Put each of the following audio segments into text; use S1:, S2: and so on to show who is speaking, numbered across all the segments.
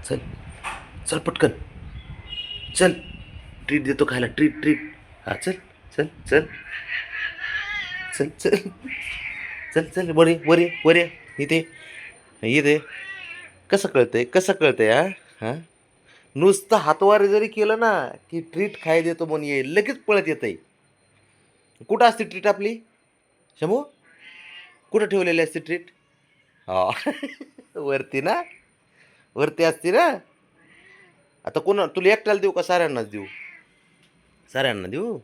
S1: चल चल पटकन चल. ट्रीट देतो खायला. Treat treat. हा चल चल चल चल चल चल चल. वर वर इथे इथे. कसं कळतंय कसं कळतंय हा. हां नुसतं हातवारे जरी केलं ना की ट्रीट खाय देतो म्हणून ये लगेच पळत येत आहे. कुठं असते ट्रीट आपली शंभू? कुठं ठेवलेली असते ट्रीट? हा वरती ना. वरती असते ना. आता कोणा तुला एकट्याला देऊ का साऱ्यांनाच देऊ? साऱ्यांना देऊ.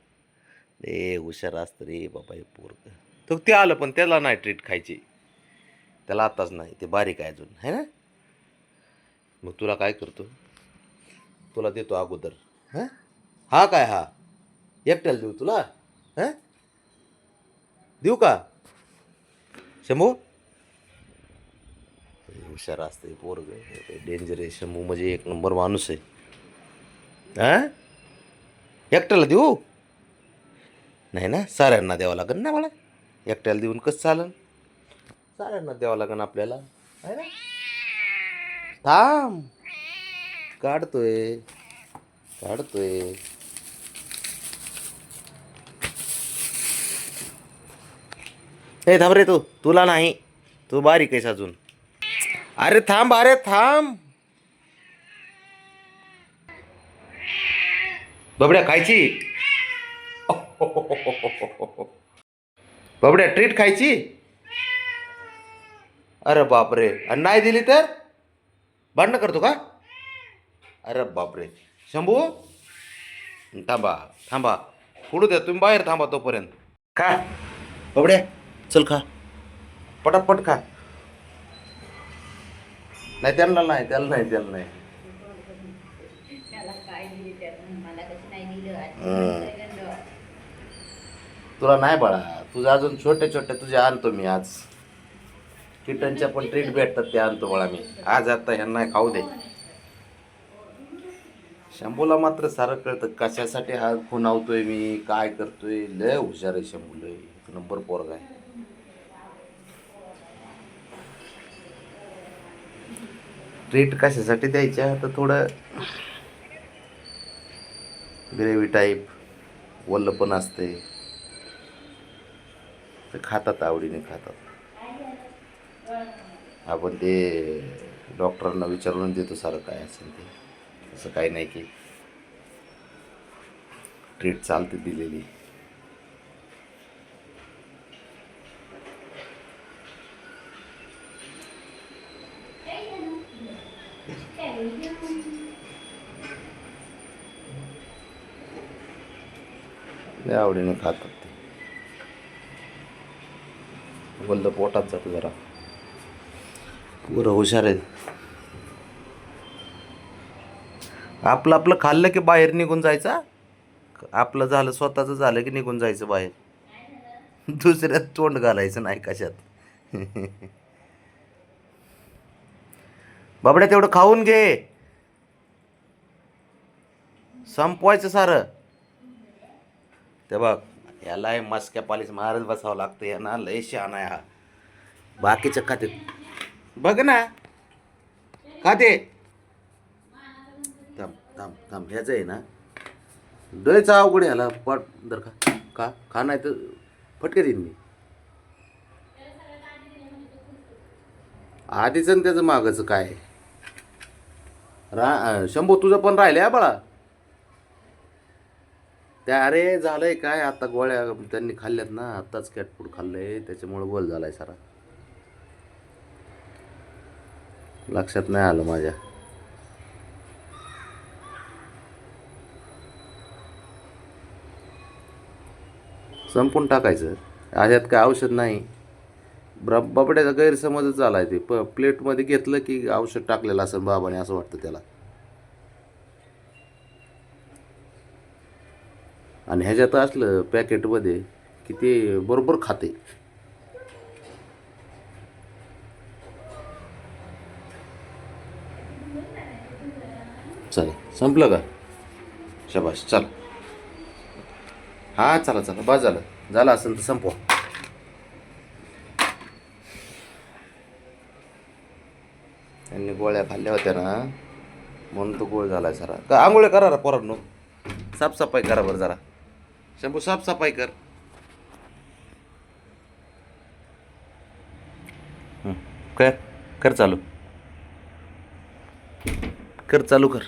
S1: ए हुशार असतं रे बाबा हे पोरग. तो ते आलं पण त्याला नाही ट्रीट खायची. त्याला आताच नाही ते बारीक आहे अजून है ना. मग तुला काय करतो तुला देतो अगोदर. हां हा काय हा एकट्याला देऊ तुला? हां देऊ का शंभू? हुशार असते पोरग. डेंजर आहे शंभू म्हणजे एक नंबर माणूस आहे. हां एकट्याला देऊ नाही ना साऱ्यांना द्यावं लागेल ना मला. एकट्याला देऊन कसं चालेल. साऱ्यांना द्यावं लागेल आपल्याला आहे ना. थांब काढतोय काढतोय. हे थांब रे. तुला नाही. तू बारीक आहेस अजून. अरे थांब अरे थांब. बबड्या खायची. बबड्या ट्रीट खायची. अरे बापरे. आणि नाही दिली तर भांडणं करतो का? अरे बापरे. शंभू थांबा थांबा. पुढू द्या तुम्ही बाहेर थांबा तोपर्यंत. खा बबड्या. चल खा पटापट खा. नाही त्यांना नाही त्याला नाही त्याला नाही. तुला नाही बाळा. तुझं अजून छोटे छोटे तुझे आणतो मी आज. किटनच्या पण ट्रीट भेटतात ते आणतो बाळा मी आज. आता ह्यांना खाऊ दे. शंभूला मात्र सारं कळतं कशासाठी हा खुणावतोय मी काय करतोय. लय हुशार आहे शंभू. लय एक नंबर पोरगा आहे. ट्रीट कशासाठी द्यायच्या तर थोडं ग्रेव्ही टाईप वल्ल पण असते. ते खातात आवडीने खातात. आपण ते डॉक्टरांना विचारून देतो सारं काय असेल ते. असं काही नाही की ट्रीट चालते दिलेली. लय आवडीने खातात ते. वल्ल पोटात जातं जरा. बरं हुशार आहे. आपलं आपलं खाल्लं की बाहेर निघून जायचं. आपलं झालं स्वतःचं झालं की निघून जायचं बाहेर. दुसऱ्यात तोंड घालायचं नाही कशात. बाबड्या तेवढं खाऊन घे. संपवायचं सारं. ते बघ याला मस्क्या पालिश मारत बसावं लागतं. यांना लय शहाणा आहे हा. बाकीचं खाते बघ ना खाते. थांब थांब थांब. ह्याचं आहे ना लयच अवघड ह्याला. पट दर का का खा नाही तर फटके देईन मी. आधीच आणि त्याचं मागचं काय. शंभू तुझं पण राहिलं बाळा. त्या अरे झालंय काय आता गोळ्या त्यांनी खाल्ल्यात ना. आत्ताच कॅट फूड खाल्लंय त्याच्यामुळे गोल झालाय सारा. लक्षात नाही आलं माझ्या. संपून टाकायचं. ह्यात काय औषध नाही. बाबड्याचा गैरसमजच झाला आहे. ते प्लेटमध्ये घेतलं की औषध टाकलेलं असं बाबाने असं वाटतं त्याला. आणि ह्याच्यात असलं पॅकेटमध्ये की ते बरोबर खाते. चला संपलं का? शबाश चल. हां चला चला बस झालं. झालं असेल तर संपवा. त्यांनी गोळ्या खाल्ल्या होत्या ना म्हणून तो गोळ झालाय सारा. का आंघोळ करा रा पोरांनो, साफसफाई करा बरं जरा. शंभू साफसफाई कर. हं. कर कर चालू, कर चालू कर.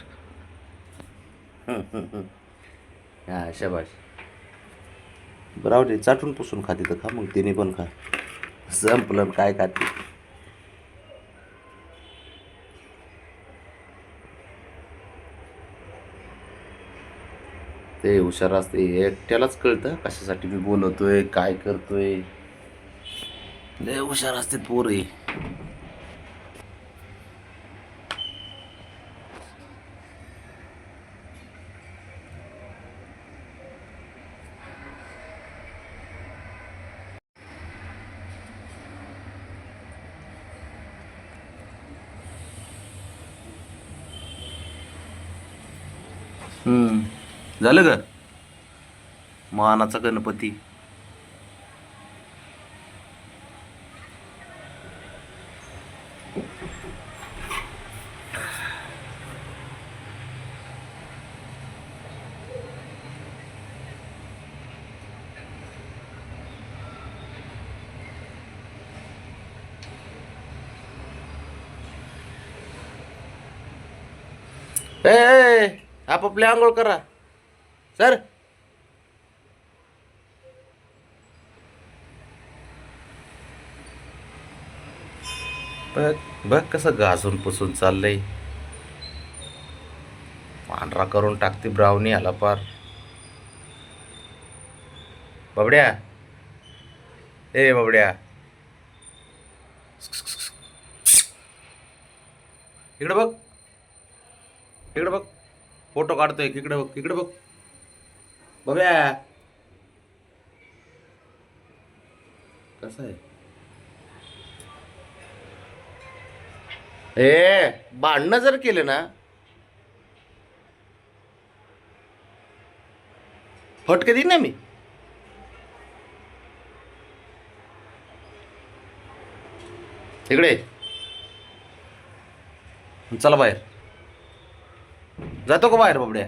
S1: हा शाबाश. बराबर चाटून पुसून खाते तर खा, मग तिने पण खा. संपलं काय खाते. ते हुशार असते, एकट्यालाच कळतं कशासाठी मी बोलवतोय, काय करतोय. लय हुशार असते पोरे. झालं का मानाचा गणपती. आपापल्या आंघोळ करा सर. बघ बघ कसं घासून पुसून चाललंय. पांढरा करून टाकते ब्राउनी आला पार. बाबड्या, ए बाबड्या, इकडे बघ, इकडे बघ, फोटो काढतोय. इकडे बघ, इकडे बघ बाब्या. कसं आहे भांडणं जर केले ना, फटके देईन ना मी. इकडे चला बाहेर. जातो का बाहेर बाबड्या.